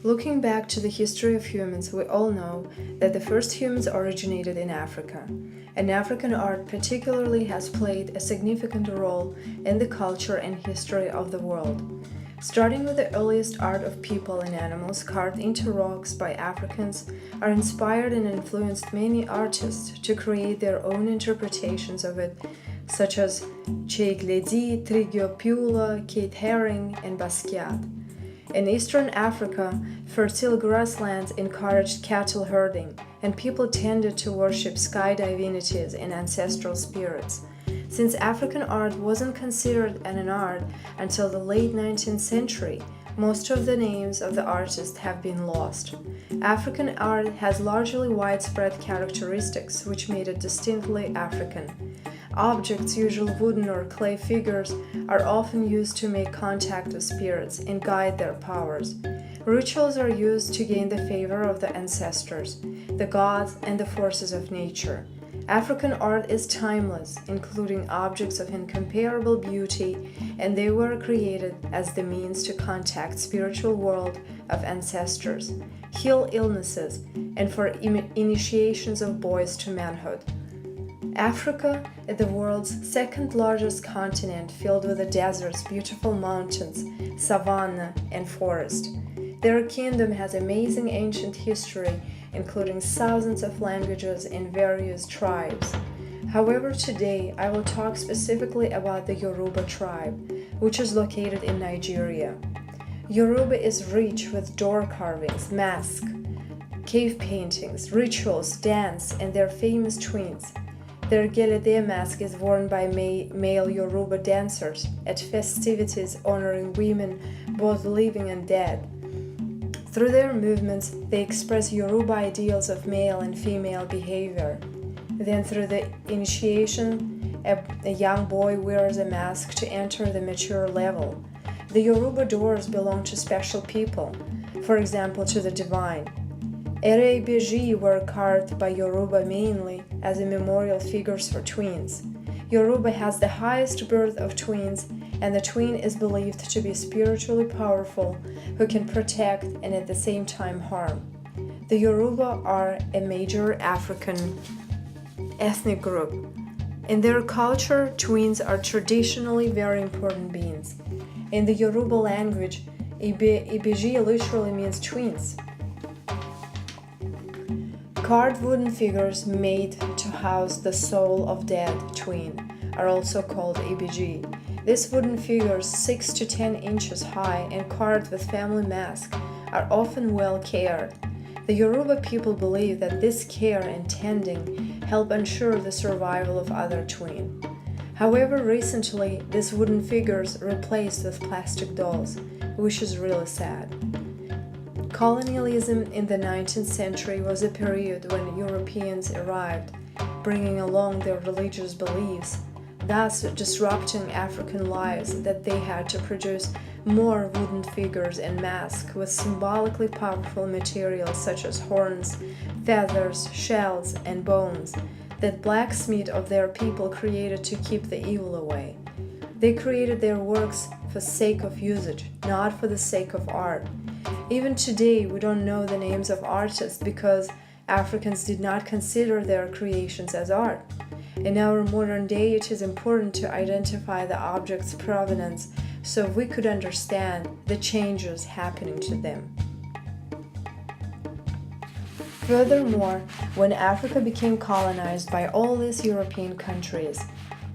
Looking back to the history of humans, we all know that the first humans originated in Africa, and African art particularly has played a significant role in the culture and history of the world. Starting with the earliest art of people and animals carved into rocks by Africans are inspired and influenced many artists to create their own interpretations of it, such as Cheikh Ledi, Trigio Pula, Keith Haring, and Basquiat. In eastern Africa, fertile grasslands encouraged cattle herding, and people tended to worship sky divinities and ancestral spirits. Since African art wasn't considered an art until the late 19th century, most of the names of the artists have been lost. African art has largely widespread characteristics which made it distinctly African. Objects, usually wooden or clay figures, are often used to make contact with spirits and guide their powers. Rituals are used to gain the favor of the ancestors, the gods, and the forces of nature. African art is timeless, including objects of incomparable beauty, and they were created as the means to contact spiritual world of ancestors, heal illnesses, and for initiations of boys to manhood. Africa is the world's second largest continent, filled with the deserts, beautiful mountains, savanna, and forest. Their kingdom has amazing ancient history, including thousands of languages and various tribes. However, today I will talk specifically about the Yoruba tribe, which is located in Nigeria. Yoruba is rich with door carvings, masks, cave paintings, rituals, dance, and their famous twins. Their gelede mask is worn by male Yoruba dancers at festivities honoring women, both living and dead. Through their movements, they express Yoruba ideals of male and female behavior. Then, through the initiation, a young boy wears a mask to enter the mature level. The Yoruba doors belong to special people, for example, to the divine. Ere Beji were carved by Yoruba mainly as a memorial figures for twins. Yoruba has the highest birth of twins, and the twin is believed to be spiritually powerful, who can protect and at the same time harm. The Yoruba are a major African ethnic group. In their culture, twins are traditionally very important beings. In the Yoruba language, Ibeji literally means twins. Carved wooden figures made to house the soul of dead twin are also called Ibeji. These wooden figures, 6 to 10 inches high and carved with family masks, are often well cared. The Yoruba people believe that this care and tending help ensure the survival of other twin. However, recently, these wooden figures replaced with plastic dolls, which is really sad. Colonialism in the 19th century was a period when Europeans arrived, bringing along their religious beliefs, thus disrupting African lives that they had to produce more wooden figures and masks with symbolically powerful materials such as horns, feathers, shells, and bones that blacksmiths of their people created to keep the evil away. They created their works for sake of usage, not for the sake of art. Even today, we don't know the names of artists because Africans did not consider their creations as art. In our modern day, it is important to identify the object's provenance so we could understand the changes happening to them. Furthermore, when Africa became colonized by all these European countries,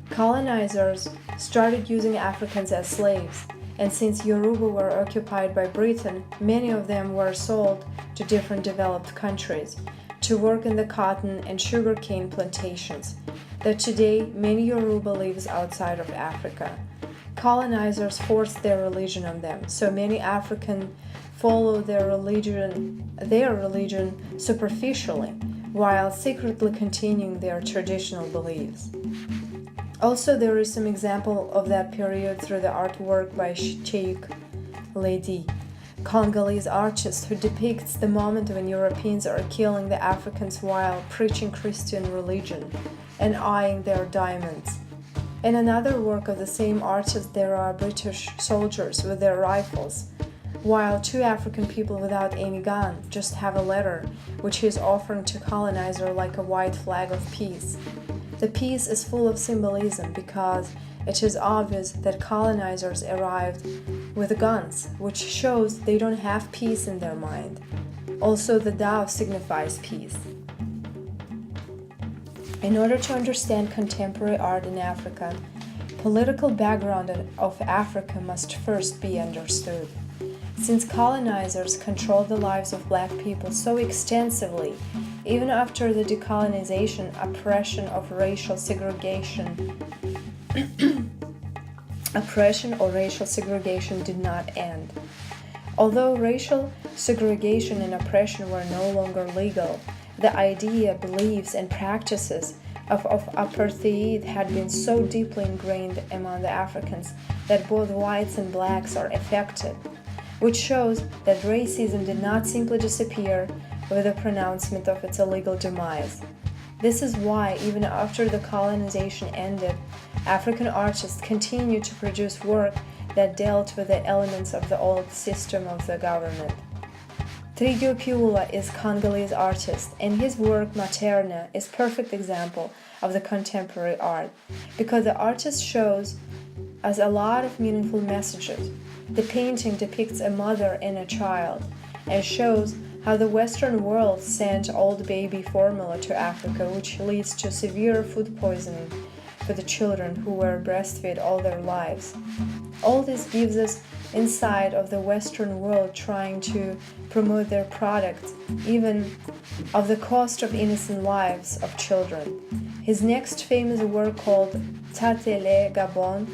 colonizers started using Africans as slaves, and since Yoruba were occupied by Britain, many of them were sold to different developed countries to work in the cotton and sugarcane plantations, that today many Yoruba lives outside of Africa. Colonizers forced their religion on them, so many Africans follow their religion superficially, while secretly continuing their traditional beliefs. Also, there is some example of that period through the artwork by Cheikh Ledi, Congolese artist who depicts the moment when Europeans are killing the Africans while preaching Christian religion and eyeing their diamonds. In another work of the same artist, there are British soldiers with their rifles while two African people without any gun just have a letter which he is offering to colonizer like a white flag of peace. The piece is full of symbolism because it is obvious that colonizers arrived with guns, which shows they don't have peace in their mind. Also, the dove signifies peace. In order to understand contemporary art in Africa, political background of Africa must first be understood. Since colonizers controlled the lives of black people so extensively, even after the decolonization, oppression or racial segregation did not end. Although racial segregation and oppression were no longer legal, the idea, beliefs, and practices of apartheid had been so deeply ingrained among the Africans that both whites and blacks are affected, which shows that racism did not simply disappear with the pronouncement of its illegal demise. This is why, even after the colonization ended, African artists continued to produce work that dealt with the elements of the old system of the government. Trigio Piula is Congolese artist, and his work Materna is a perfect example of the contemporary art, because the artist shows us a lot of meaningful messages. The painting depicts a mother and a child, and shows how the Western world sent old baby formula to Africa, which leads to severe food poisoning for the children who were breastfed all their lives. All this gives us insight of the Western world trying to promote their product, even of the cost of innocent lives of children. His next famous work, called Tatele Gabon,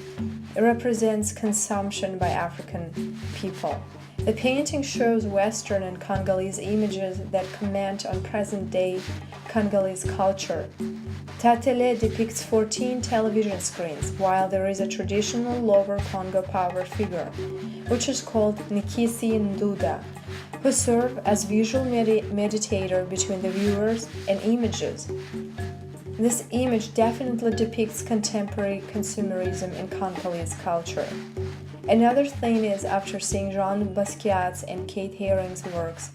represents consumption by African people. The painting shows Western and Congolese images that comment on present-day Congolese culture. Tatele depicts 14 television screens, while there is a traditional Lower Congo power figure, which is called Nikisi Nduda, who serve as visual mediator between the viewers and images. This image definitely depicts contemporary consumerism in Congolese culture. Another thing is, after seeing Jean Basquiat's and Kate Haring's works,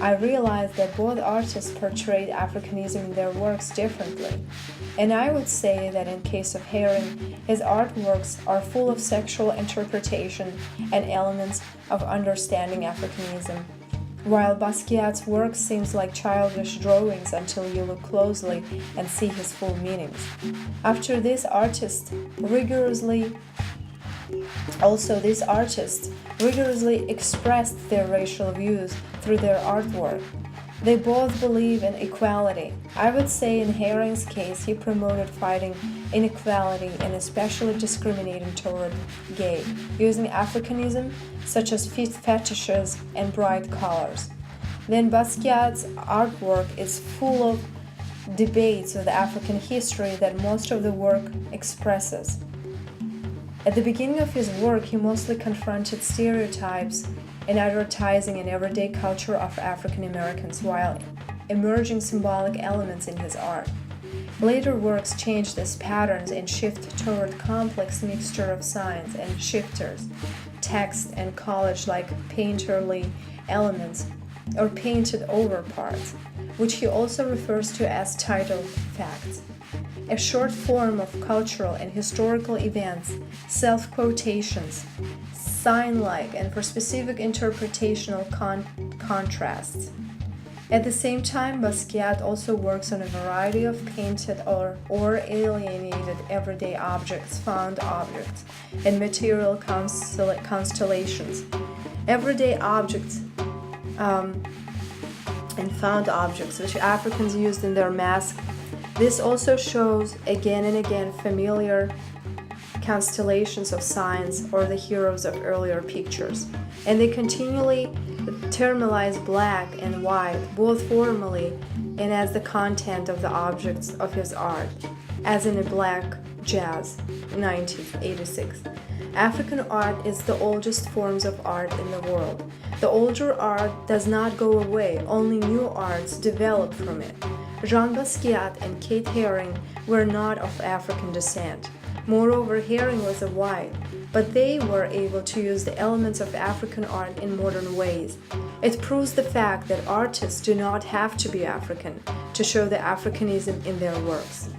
I realized that both artists portrayed Africanism in their works differently. And I would say that in case of Haring, his artworks are full of sexual interpretation and elements of understanding Africanism, while Basquiat's work seems like childish drawings until you look closely and see his full meanings. After these artists rigorously expressed their racial views through their artwork. They both believe in equality. I would say in Haring's case, he promoted fighting inequality and especially discriminating toward gay, using Africanism such as fetishes and bright colors. Then Basquiat's artwork is full of debates with African history that most of the work expresses. At the beginning of his work, he mostly confronted stereotypes in advertising and everyday culture of African Americans, while emerging symbolic elements in his art. Later works changed these patterns and shift toward complex mixture of signs and shifters, text and collage-like painterly elements or painted over parts, which he also refers to as title facts. A short form of cultural and historical events, self-quotations, sign-like, and for specific interpretational contrasts. At the same time, Basquiat also works on a variety of painted or alienated everyday objects, found objects, and material constellations. Everyday objects and found objects, which Africans used in their masks. This also shows again and again familiar constellations of signs or the heroes of earlier pictures, and they continually terminalize black and white, both formally and as the content of the objects of his art, as in a Black Jazz, 1986. African art is the oldest forms of art in the world. The older art does not go away, only new arts develop from it. Jean Basquiat and Kate Haring were not of African descent. Moreover, Herring was a white, but they were able to use the elements of African art in modern ways. It proves the fact that artists do not have to be African to show the Africanism in their works.